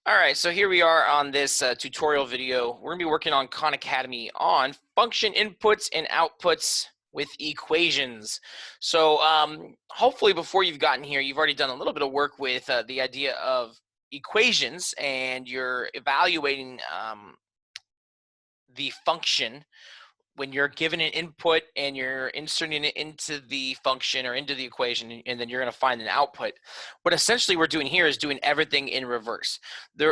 All right, so here we are on this tutorial video. We're going to be working on Khan Academy on function inputs and outputs with equations. So hopefully before you've gotten here, you've already done a little bit of work with the idea of equations, and you're evaluating the function when you're given an input and you're inserting it into the function or into the equation, and then you're going to find an output. What essentially we're doing here is doing everything in reverse.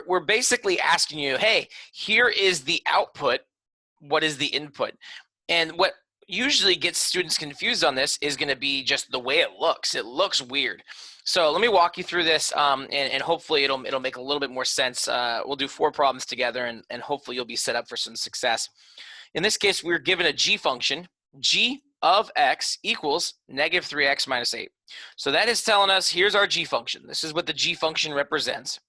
We're basically asking you, hey, here is the output. What is the input? And what usually gets students confused on this is going to be just the way it looks. It looks weird. So let me walk you through this, and hopefully it'll make a little bit more sense. We'll do 4 problems together, and hopefully you'll be set up for some success. In this case, we're given a g function, g of x equals negative 3x minus 8. So that is telling us, here's our g function. This is what the g function represents.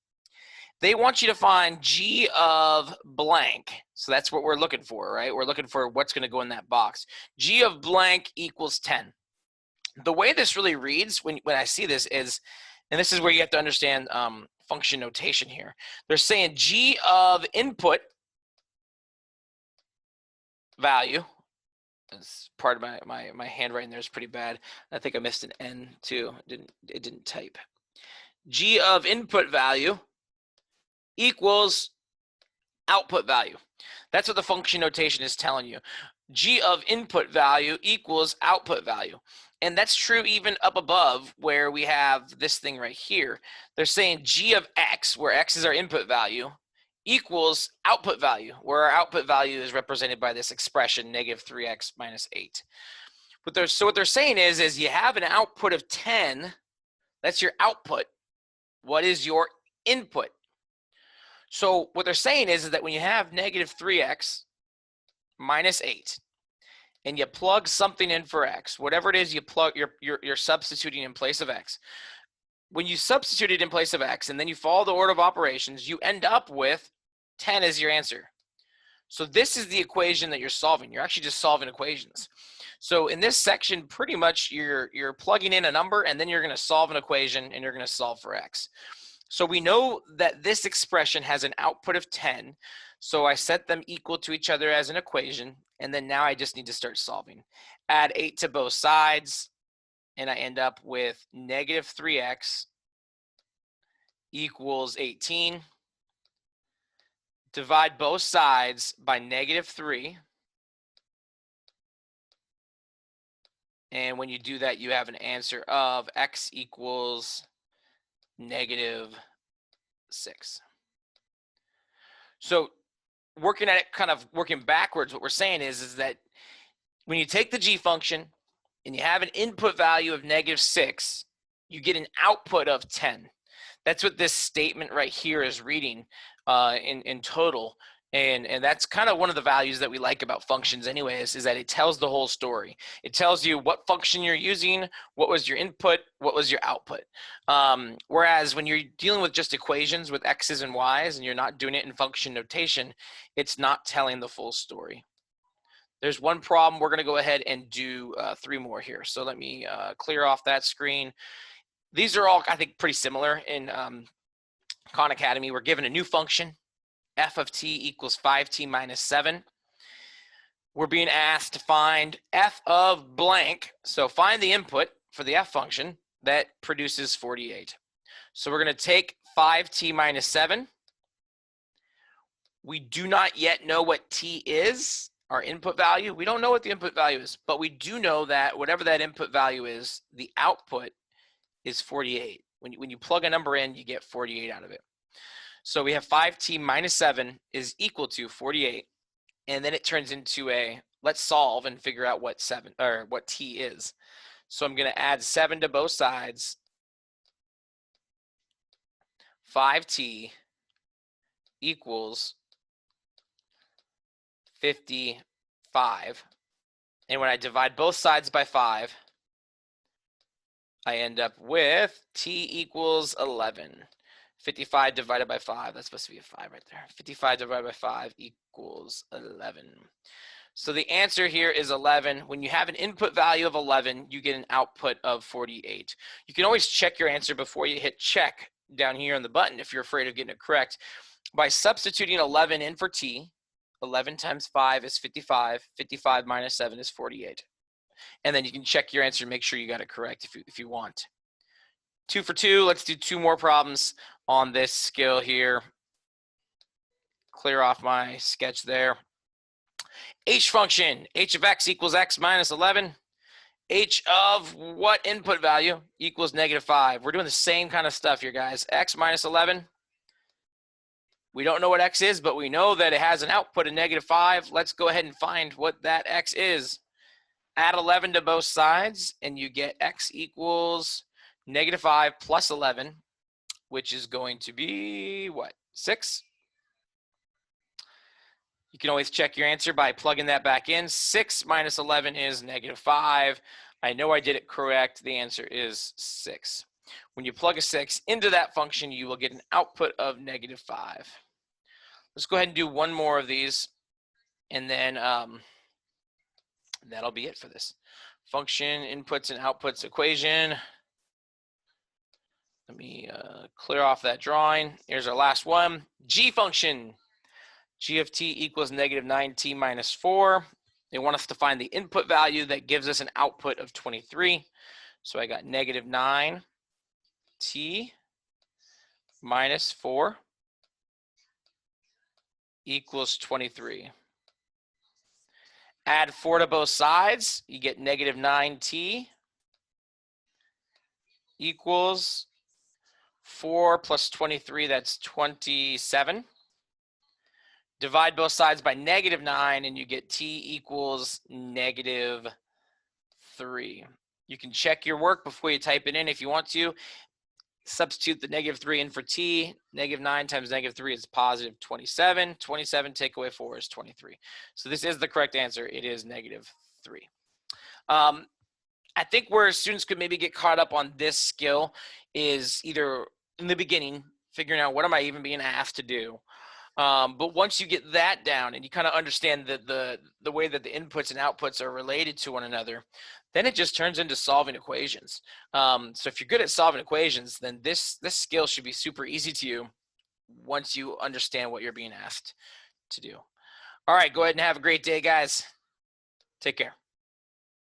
They want you to find g of blank. So that's what we're looking for, right? We're looking for what's going to go in that box. G of blank equals 10. The way this really reads when I see this is, and this is where you have to understand function notation here. They're saying g of input value, as part of my handwriting there is pretty bad. I think I missed an N too. It didn't type. G of input value equals output value. That's what the function notation is telling you. G of input value equals output value. And that's true even up above where we have this thing right here. They're saying G of x, where x is our input value, equals output value, where our output value is represented by this expression, negative 3x minus 8. So what they're saying is you have an output of 10. That's your output. What is your input? So what they're saying is that when you have negative 3x minus 8, and you plug something in for x, whatever it is you plug, you're substituting in place of x. When you substitute it in place of x, and then you follow the order of operations, you end up with 10 as your answer. So this is the equation that you're solving. You're actually just solving equations. So in this section, pretty much you're plugging in a number, and then you're going to solve an equation, and you're going to solve for x. So we know that this expression has an output of 10. So I set them equal to each other as an equation, and then now I just need to start solving. Add 8 to both sides, and I end up with negative 3x equals 18. Divide both sides by negative 3. And when you do that, you have an answer of x equals negative 6. So working at it, kind of working backwards, what we're saying is that when you take the g function and you have an input value of negative 6, you get an output of 10. That's what this statement right here is reading in total. And that's kind of one of the values that we like about functions anyways, is that it tells the whole story. It tells you what function you're using, what was your input, what was your output. Whereas when you're dealing with just equations with x's and y's and you're not doing it in function notation, it's not telling the full story. There's one problem. We're going to go ahead and do 3 more here. So let me clear off that screen. These are all, I think, pretty similar in Khan Academy. We're given a new function, f of t equals 5t minus 7. We're being asked to find f of blank. So find the input for the f function that produces 48. So we're going to take 5t minus 7. We do not yet know what t is, our input value. We don't know what the input value is, but we do know that whatever that input value is, the output is 48. When you plug a number in, you get 48 out of it. So we have 5t minus 7 is equal to 48, and then it turns into a, let's solve and figure out what t is. So I'm going to add 7 to both sides. 5t equals 55. And when I divide both sides by 5, I end up with t equals 11. 55 divided by 5, that's supposed to be a 5 right there. 55 divided by 5 equals 11. So the answer here is 11. When you have an input value of 11, you get an output of 48. You can always check your answer before you hit check down here on the button if you're afraid of getting it correct. By substituting 11 in for t, 11 times 5 is 55. 55 minus 7 is 48. And then you can check your answer and make sure you got it correct if you want. 2 for 2. Let's do 2 more problems on this skill here. Clear off my sketch there. H function, h of x equals x minus 11. H of what input value equals -5. We're doing the same kind of stuff here, guys. X minus 11. We don't know what x is, but we know that it has an output of -5. Let's go ahead and find what that x is. Add 11 to both sides, and you get x equals -5 plus 11, which is going to be what? 6? You can always check your answer by plugging that back in. 6 minus 11 is -5. I know I did it correct. The answer is 6. When you plug a 6 into that function, you will get an output of -5. Let's go ahead and do one more of these, and then that'll be it for this. Function inputs and outputs equation. Let me clear off that drawing. Here's our last one. G function. G of t equals -9t minus 4. They want us to find the input value that gives us an output of 23. So I got -9t minus 4 equals 23. Add 4 to both sides. You get -9t equals 4 plus 23. That's 27. Divide both sides by -9, and you get t equals -3. You can check your work before you type it in if you want to. Substitute the -3 in for t. -9 times -3 is positive 27. 27 take away 4 is 23. So this is the correct answer. It is -3. I think where students could maybe get caught up on this skill is either in the beginning, figuring out what am I even being asked to do. But once you get that down and you kind of understand the way that the inputs and outputs are related to one another, then it just turns into solving equations. So if you're good at solving equations, then this skill should be super easy to you once you understand what you're being asked to do. All right, go ahead and have a great day, guys. Take care.